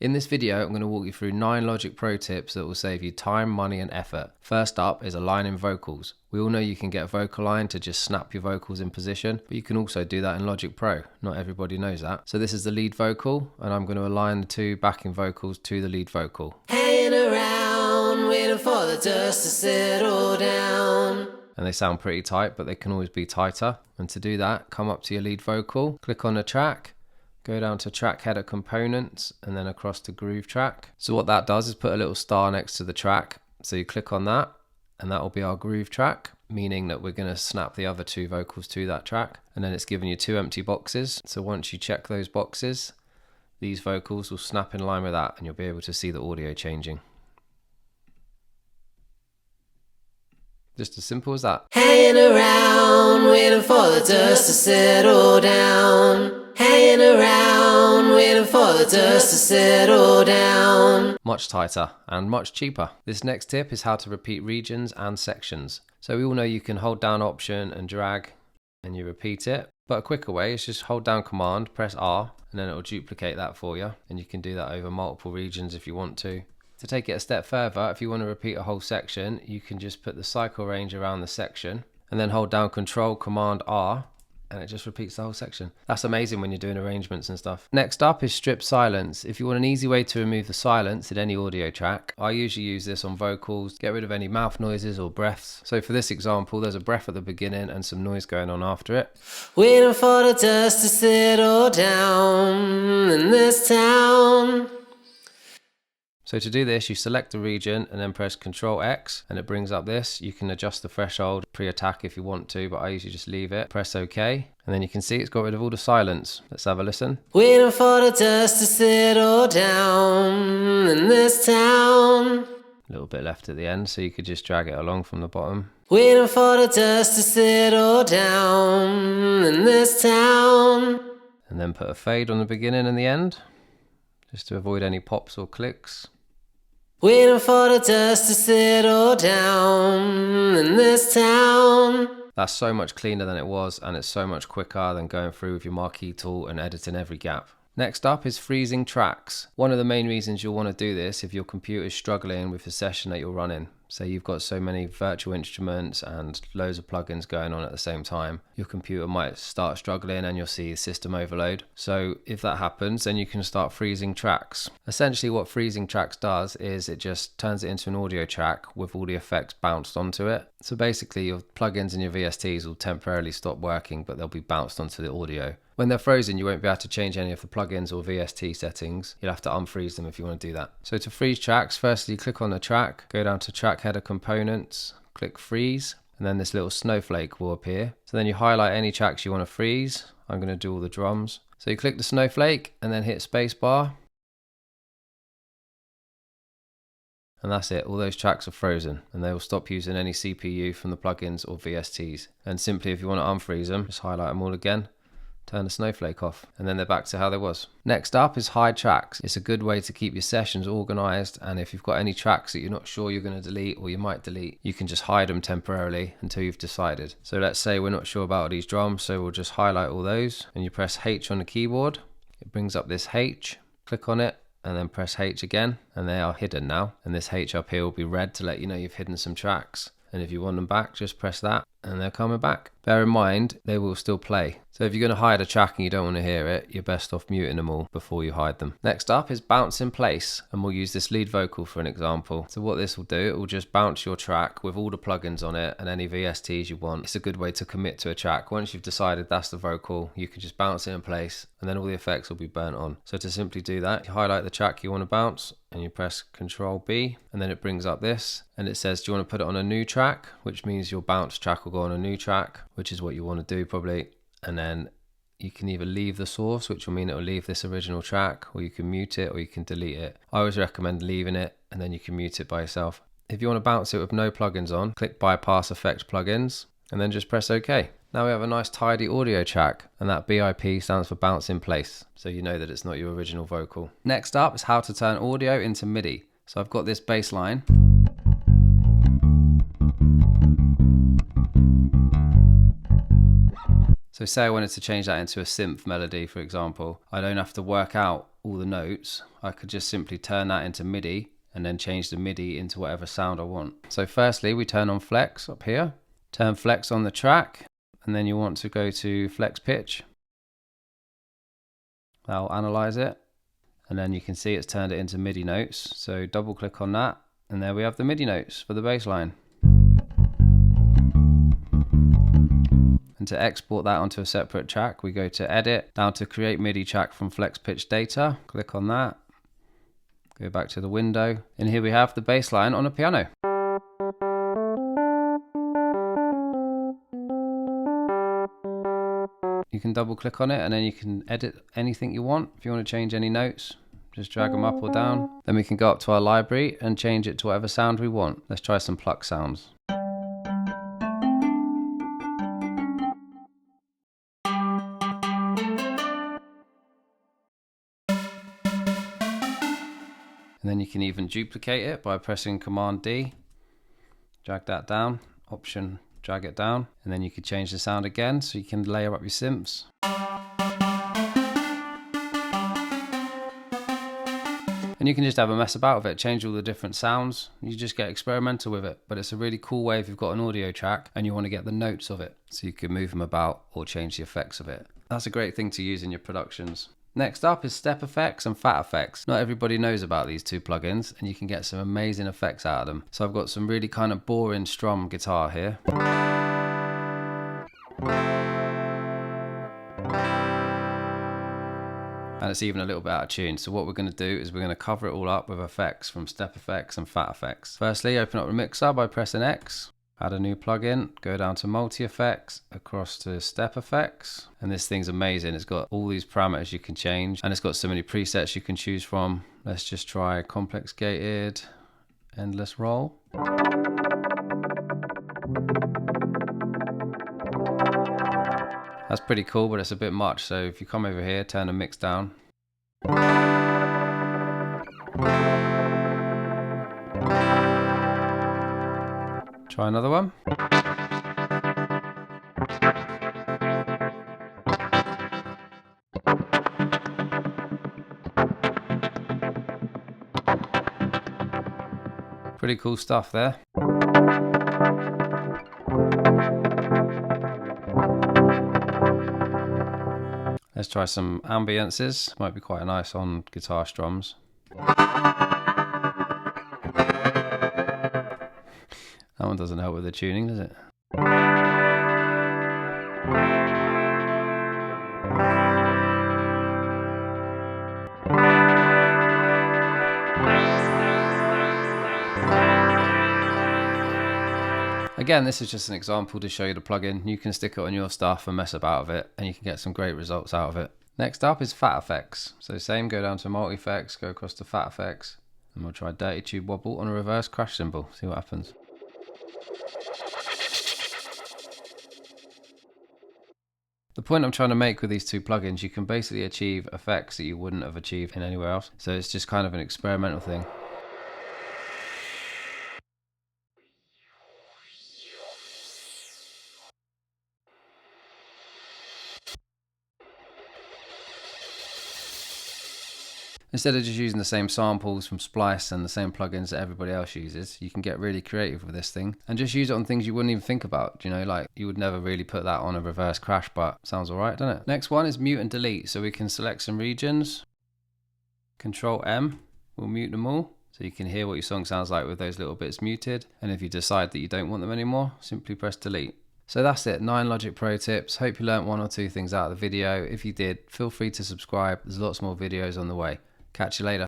In this video, I'm going to walk you through 9 Logic Pro tips that will save you time, money and effort. First up is aligning vocals. We all know you can get a vocal line to just snap your vocals in position, but you can also do that in Logic Pro. Not everybody knows that. So this is the lead vocal, and I'm going to align the 2 backing vocals to the lead vocal. Hanging around, waiting for the dust to settle down. And they sound pretty tight, but they can always be tighter. And to do that, come up to your lead vocal, click on the track, go down to track header components and then across to groove track. So what that does is put a little star next to the track. So you click on that and that will be our groove track, meaning that we're going to snap the other 2 vocals to that track. And then it's giving you 2 empty boxes. So once you check those boxes, these vocals will snap in line with that and you'll be able to see the audio changing. Just as simple as that. Hanging around, waiting for the dust to settle down. Hanging around, waiting for the dust to settle down. Much tighter and much cheaper. This next tip is how to repeat regions and sections. So we all know you can hold down Option and drag and you repeat it. But a quicker way is just hold down Command, press R, and then it will duplicate that for you. And you can do that over multiple regions if you want to. To take it a step further, if you want to repeat a whole section, you can just put the cycle range around the section and then hold down Control Command R and it just repeats the whole section. That's amazing when you're doing arrangements and stuff. Next up is strip silence. If you want an easy way to remove the silence in any audio track, I usually use this on vocals, get rid of any mouth noises or breaths. So for this example, there's a breath at the beginning and some noise going on after it. Waiting for the dust to settle down in this town. So to do this, you select the region and then press Ctrl X and it brings up this. You can adjust the threshold pre-attack if you want to, but I usually just leave it. Press OK and then you can see it's got rid of all the silence. Let's have a listen. Waiting for the dust to settle down in this town. A little bit left at the end, so you could just drag it along from the bottom. Waiting for the dust to settle down in this town. And then put a fade on the beginning and the end, just to avoid any pops or clicks. Waiting for the dust to settle down in this town. That's so much cleaner than it was, and it's so much quicker than going through with your marquee tool and editing every gap. Next up is freezing tracks. One of the main reasons you'll want to do this if your computer is struggling with the session that you're running. Say you've got so many virtual instruments and loads of plugins going on at the same time, your computer might start struggling and you'll see system overload. So if that happens, then you can start freezing tracks. Essentially what freezing tracks does is it just turns it into an audio track with all the effects bounced onto it. So basically your plugins and your VSTs will temporarily stop working, but they'll be bounced onto the audio. When they're frozen, you won't be able to change any of the plugins or VST settings. You'll have to unfreeze them if you want to do that. So to freeze tracks, firstly click on the track, go down to track header components, click freeze, and then this little snowflake will appear. So then you highlight any tracks you want to freeze. I'm going to do all the drums. So you click the snowflake and then hit spacebar. And that's it, all those tracks are frozen and they will stop using any CPU from the plugins or VSTs. And simply if you want to unfreeze them, just highlight them all again, turn the snowflake off, and then they're back to how they was. Next up is hide tracks. It's a good way to keep your sessions organized, and if you've got any tracks that you're not sure you're going to delete or you might delete, you can just hide them temporarily until you've decided. So let's say we're not sure about these drums, so we'll just highlight all those and you press H on the keyboard. It brings up this H, click on it and then press H again, and they are hidden now, and this H up here will be red to let you know you've hidden some tracks. And if you want them back, just press that and they're coming back. Bear in mind, they will still play. So if you're going to hide a track and you don't want to hear it, you're best off muting them all before you hide them. Next up is bounce in place, and we'll use this lead vocal for an example. So what this will do, it will just bounce your track with all the plugins on it and any VSTs you want. It's a good way to commit to a track. Once you've decided that's the vocal, you can just bounce it in place and then all the effects will be burnt on. So to simply do that, you highlight the track you want to bounce and you press Ctrl B, and then it brings up this and it says, do you want to put it on a new track? Which means your bounce track will go on a new track, which is what you want to do probably. And then you can either leave the source, which will mean it will leave this original track, or you can mute it or you can delete it. I always recommend leaving it and then you can mute it by yourself. If you want to bounce it with no plugins on, click bypass effects plugins and then just press OK. Now we have a nice tidy audio track, and that BIP stands for bounce in place, so you know that it's not your original vocal. Next up is how to turn audio into MIDI. So I've got this bass line. So say I wanted to change that into a synth melody, for example, I don't have to work out all the notes. I could just simply turn that into MIDI and then change the MIDI into whatever sound I want. So firstly, we turn on flex up here, turn flex on the track, and then you want to go to flex pitch. That'll analyze it. And then you can see it's turned it into MIDI notes. So double click on that, and there we have the MIDI notes for the bass line. And to export that onto a separate track, we go to edit, down to create MIDI track from flex pitch data, click on that, go back to the window, and here we have the bass line on a piano. You can double click on it and then you can edit anything you want. If you want to change any notes, just drag them up or down. Then we can go up to our library and change it to whatever sound we want. Let's try some pluck sounds. And then you can even duplicate it by pressing Command D. Drag that down, Option, drag it down, and then you can change the sound again so you can layer up your synths. And you can just have a mess about with it, change all the different sounds. You just get experimental with it, but it's a really cool way if you've got an audio track and you want to get the notes of it, so you can move them about or change the effects of it. That's a great thing to use in your productions. Next up is Step FX and Phat FX. Not everybody knows about these two plugins, and you can get some amazing effects out of them. So I've got some really kind of boring strum guitar here. And it's even a little bit out of tune. So what we're going to do is we're going to cover it all up with effects from Step FX and Phat FX. Firstly, open up the mixer by pressing X. Add a new plugin, go down to multi-effects, across to Step FX. And this thing's amazing. It's got all these parameters you can change, and it's got so many presets you can choose from. Let's just try complex gated, endless roll. That's pretty cool, but it's a bit much. So if you come over here, turn the mix down. Try another one. Pretty cool stuff there. Let's try some ambiances. Might be quite nice on guitar strums. That one doesn't help with the tuning, does it? Again, this is just an example to show you the plugin. You can stick it on your stuff and mess about with it, and you can get some great results out of it. Next up is Phat FX. So same, go down to multi-effects, go across to Phat FX, and we'll try Dirty Tube Wobble on a reverse crash cymbal. See what happens. The point I'm trying to make with these two plugins, you can basically achieve effects that you wouldn't have achieved in anywhere else. So it's just kind of an experimental thing. Instead of just using the same samples from Splice and the same plugins that everybody else uses, you can get really creative with this thing and just use it on things you wouldn't even think about. You know, like you would never really put that on a reverse crash, but sounds alright, doesn't it? Next one is mute and delete. So we can select some regions, Control M, we'll mute them all. So you can hear what your song sounds like with those little bits muted. And if you decide that you don't want them anymore, simply press delete. So that's it, 9 Logic Pro tips. Hope you learnt 1 or 2 things out of the video. If you did, feel free to subscribe. There's lots more videos on the way. Catch you later.